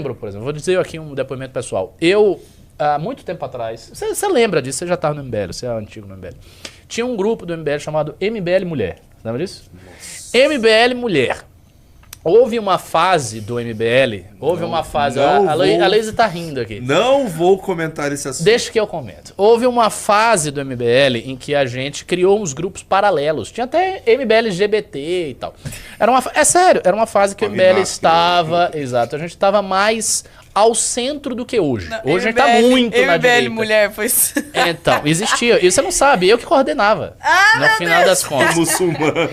lembro, por exemplo, vou dizer aqui um depoimento pessoal. Eu, há muito tempo atrás, você lembra disso, você já estava no MBL, você é antigo no MBL. Tinha um grupo do MBL chamado MBL Mulher. Lembra disso? Nossa. MBL Mulher. Houve uma fase do MBL, a Leise tá rindo aqui. Não vou comentar esse assunto. Deixa que eu comento. Houve uma fase do MBL em que a gente criou uns grupos paralelos. Tinha até MBL LGBT e tal. É sério, era uma fase que o MBL estava... Exato, a gente estava mais ao centro do que hoje. Não, hoje MBL, a gente tá muito na direita. MBL Mulher, pois... Então, existia. E você não sabe, eu que coordenava. No final das contas. Muçulmano.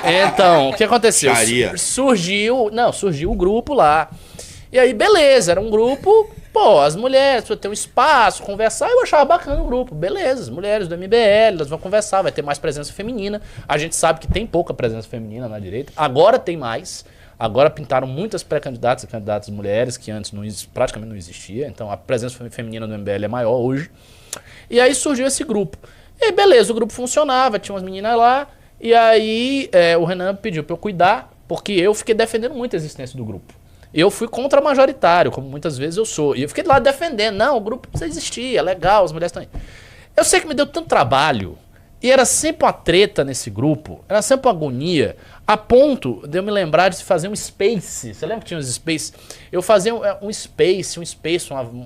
Então, o que aconteceu? Sharia. Surgiu o grupo lá. E aí, beleza, era um grupo, pô, as mulheres, pra ter um espaço, conversar, eu achava bacana o grupo. Beleza, as mulheres do MBL, elas vão conversar, vai ter mais presença feminina. A gente sabe que tem pouca presença feminina na direita, agora tem mais. Agora pintaram muitas pré-candidatas e candidatas mulheres, que antes praticamente não existia. Então a presença feminina do MBL é maior hoje. E aí surgiu esse grupo. E beleza, o grupo funcionava, tinha umas meninas lá. E aí o Renan pediu pra eu cuidar, porque eu fiquei defendendo muito a existência do grupo. Eu fui contra-majoritário, como muitas vezes eu sou. E eu fiquei lá defendendo. Não, o grupo precisa existir, é legal, as mulheres estão aí. Eu sei que me deu tanto trabalho. E era sempre uma treta nesse grupo, era sempre uma agonia, a ponto de eu me lembrar de fazer um space. Você lembra que tinha uns space? Eu fazia um space,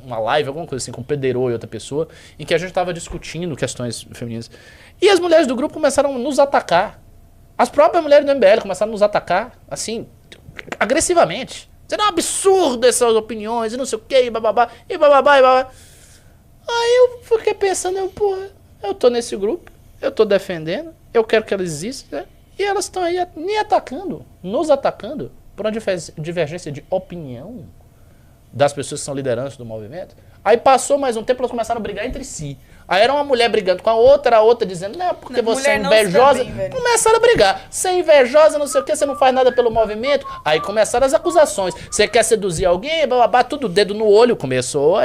uma live, alguma coisa assim, com o Pederô e outra pessoa, em que a gente estava discutindo questões femininas. E as mulheres do grupo começaram a nos atacar. As próprias mulheres do MBL começaram a nos atacar, assim, agressivamente. Dizendo, é um absurdo essas opiniões, e não sei o que, e bababá, e bababá, e bababá. Aí eu fiquei pensando, eu tô nesse grupo. Eu tô defendendo, eu quero que elas existam, né? E elas estão aí me atacando, nos atacando, por uma divergência de opinião das pessoas que são lideranças do movimento. Aí passou mais um tempo, elas começaram a brigar entre si. Aí era uma mulher brigando com a outra dizendo, não, porque você é invejosa. Começaram a brigar. Você é invejosa, não sei o que, você não faz nada pelo movimento. Aí começaram as acusações. Você quer seduzir alguém, bababá, tudo dedo no olho. Começou, a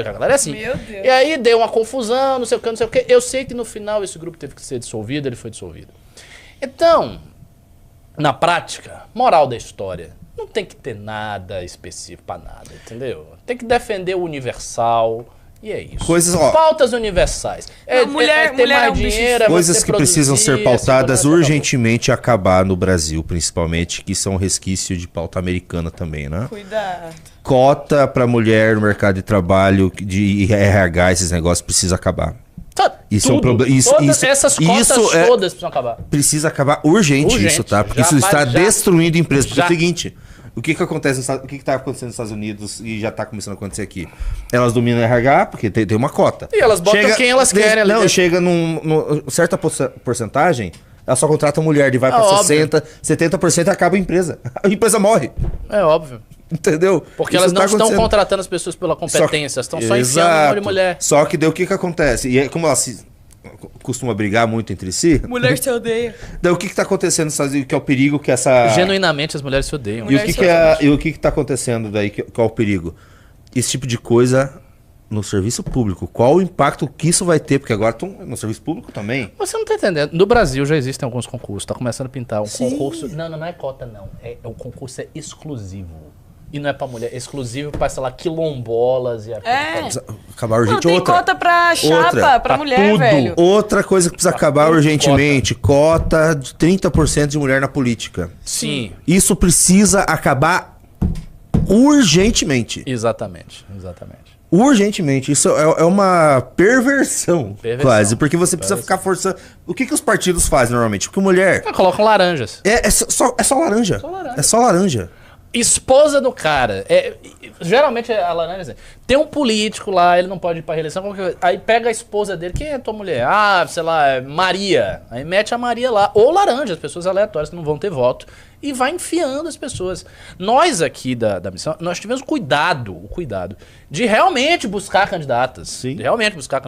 galera é assim. Meu Deus. E aí deu uma confusão, não sei o que. Eu sei que no final esse grupo teve que ser dissolvido, ele foi dissolvido. Então, na prática, moral da história, não tem que ter nada específico pra nada, entendeu? Tem que defender o universal. E é isso. Pautas universais. Mulher mais dinheiro, coisas que precisam ser pautadas urgentemente acabar no Brasil, principalmente, que são resquício de pauta americana também, né? Cuidado. Cota para mulher no mercado de trabalho, de RH, esses negócios, precisa acabar. Isso é um problema. Essas cotas todas precisam acabar. Precisa acabar urgente isso, tá? Porque isso está destruindo empresas. Porque é o seguinte... O que acontece o que está acontecendo nos Estados Unidos e já está começando a acontecer aqui? Elas dominam o RH, porque tem uma cota. E elas botam quem elas querem ali. Não, chega num certa porcentagem, ela só contrata mulher, e vai para 60%, 70% e acaba a empresa. A empresa morre. É óbvio. Entendeu? Porque elas não estão contratando as pessoas pela competência, estão só enfiando o nome de mulher. Só que daí o que acontece? E como elas costuma brigar muito entre si. Mulher se odeia. Daí o que tá acontecendo, que é o perigo que essa... Genuinamente as mulheres se odeiam. E o que tá acontecendo daí, que é o perigo? Esse tipo de coisa no serviço público. Qual o impacto que isso vai ter? Porque agora estão no serviço público também. Você não tá entendendo. No Brasil já existem alguns concursos. Tá começando a pintar um concurso... Não é cota, não. O concurso é exclusivo. E não é pra mulher, é exclusivo pra, sei lá, quilombolas e... Acabar urgente. Não tem cota pra chapa, pra mulher, velho. Outra coisa que precisa acabar urgentemente, cota de 30% de mulher na política. Sim. Isso precisa acabar urgentemente. Exatamente. Urgentemente. Isso é uma perversão, quase. Porque você precisa ficar forçando... O que os partidos fazem normalmente? Porque mulher... Colocam laranjas. É só laranja. É só laranja. Esposa do cara. Geralmente a laranja tem um político lá, ele não pode ir pra reeleição. Aí pega a esposa dele. Quem é tua mulher? Sei lá, Maria. Aí mete a Maria lá. Ou laranja, as pessoas aleatórias que não vão ter voto. E vai enfiando as pessoas. Nós aqui da missão, nós tivemos o cuidado de realmente buscar candidatas. Sim. De realmente buscar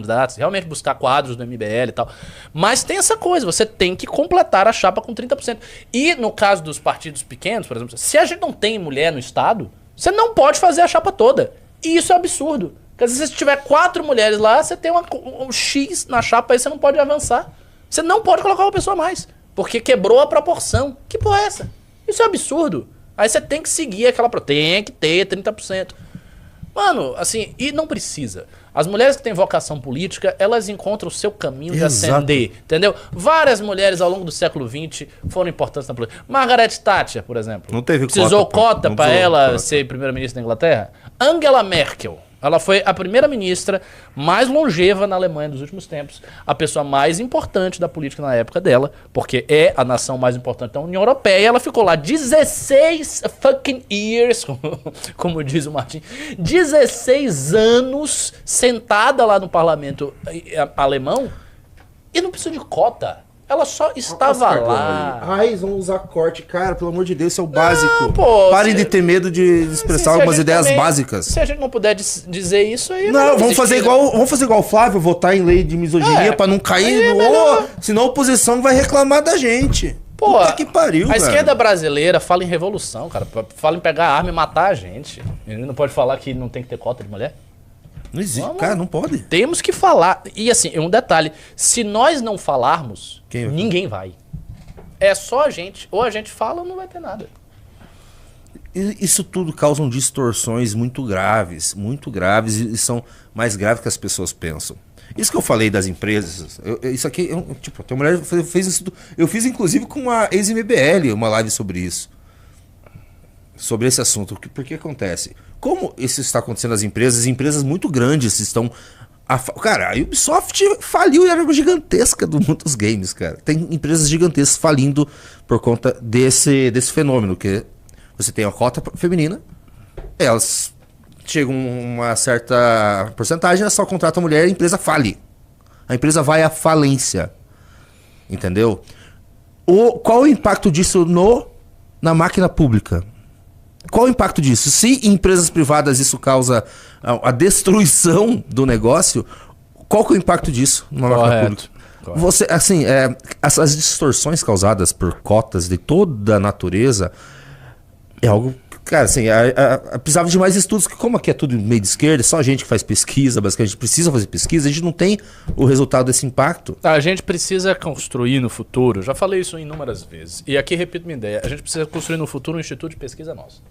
quadros do MBL e tal. Mas tem essa coisa, você tem que completar a chapa com 30%. E no caso dos partidos pequenos, por exemplo, se a gente não tem mulher no Estado, você não pode fazer a chapa toda. E isso é absurdo. Porque se você tiver 4 mulheres lá, você tem um X na chapa, aí você não pode avançar. Você não pode colocar uma pessoa a mais. Porque quebrou a proporção. Que porra é essa? Isso é absurdo. Aí você tem que seguir aquela... Tem que ter 30%. Mano, assim, e não precisa. As mulheres que têm vocação política, elas encontram o seu caminho de ascender, entendeu? Várias mulheres ao longo do século XX foram importantes na política. Margaret Thatcher, por exemplo. Não teve Precisou cota para ela ser primeira-ministra da Inglaterra? Angela Merkel. Ela foi a primeira-ministra mais longeva na Alemanha dos últimos tempos. A pessoa mais importante da política na época dela, porque é a nação mais importante da União Europeia. Ela ficou lá 16 fucking years, como diz o Martin. 16 anos sentada lá no parlamento alemão e não precisa de cota. Ela só estava lá. Ai, eles vão usar corte. Cara, pelo amor de Deus, isso é o básico. Pô, parem de ter medo de expressar algumas ideias básicas. Se a gente não puder dizer isso aí... Não, vamos fazer igual o Flávio, votar em lei de misoginia pra não cair senão a oposição vai reclamar da gente. Pô, puta que pariu, a esquerda brasileira fala em revolução, cara. Fala em pegar arma e matar a gente. Ele não pode falar que não tem que ter cota de mulher? Não existe, cara, não pode. Temos que falar. E assim, um detalhe. Se nós não falarmos, ninguém vai. É só a gente. Ou a gente fala ou não vai ter nada. Isso tudo causa distorções muito graves e são mais graves que as pessoas pensam. Isso que eu falei das empresas, isso aqui, tipo, a mulher fez isso. Eu fiz inclusive com uma ex-MBL uma live sobre isso. Sobre esse assunto. Porque acontece? Como isso está acontecendo nas empresas muito grandes estão... Cara, a Ubisoft faliu e era gigantesca do mundo dos games, cara. Tem empresas gigantescas falindo por conta desse fenômeno, que você tem a cota feminina, elas chegam a uma certa porcentagem, elas só contratam a mulher e a empresa fale. A empresa vai à falência. Entendeu? Qual o impacto disso na máquina pública? Qual o impacto disso? Se em empresas privadas isso causa a destruição do negócio, qual que é o impacto disso numa máquina pública? Você, assim, as distorções causadas por cotas de toda a natureza é algo... Cara, assim, precisava de mais estudos, que como aqui é tudo meio de esquerda, só a gente que faz pesquisa, basicamente, a gente precisa fazer pesquisa, a gente não tem o resultado desse impacto. A gente precisa construir no futuro, já falei isso inúmeras vezes, e aqui repito minha ideia, a gente precisa construir no futuro um instituto de pesquisa nosso.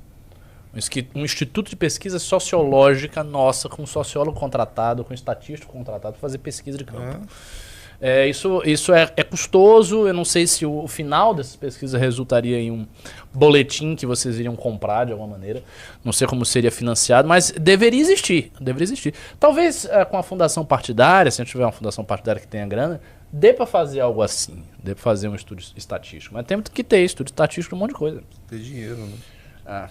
Um instituto de pesquisa sociológica nossa, com sociólogo contratado, com estatístico contratado, para fazer pesquisa de campo. Isso é custoso, eu não sei se o final dessas pesquisas resultaria em um boletim que vocês iriam comprar de alguma maneira, não sei como seria financiado, mas deveria existir. Talvez com a fundação partidária, se a gente tiver uma fundação partidária que tenha grana, dê para fazer algo assim, dê para fazer um estudo estatístico, mas tem que ter estudo estatístico de um monte de coisa. Ter dinheiro, né?